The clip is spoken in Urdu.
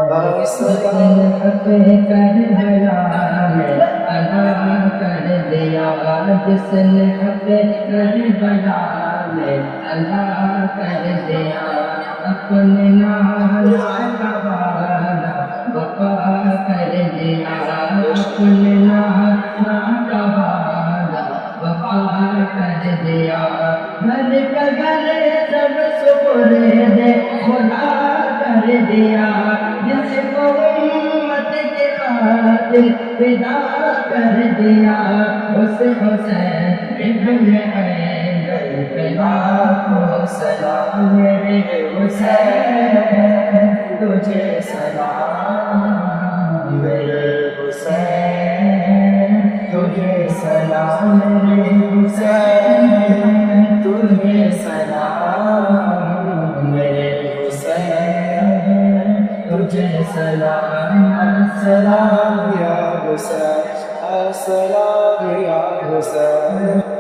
السلام حق کربلا میں ادا کر دیا، جس نے حق کربلا میں ادا کر دیا، اپنے نام کا وعدہ وفا کر دیا، اپنے نام کا وعدہ وفا کر دیا، گھر کا گھر سب سپرد خدا کر دیا، جس کو امت کے خاطر فدا کر دیا، اس حسین ابن علی پہ لاکھوں سلام، میرے حسین تجھے سلام، میرے حسین تجھے سلام، میرے حسین تجھے سلام، میرے حسین تجھے سلام، السلام یا حسین، السلام یا حسین۔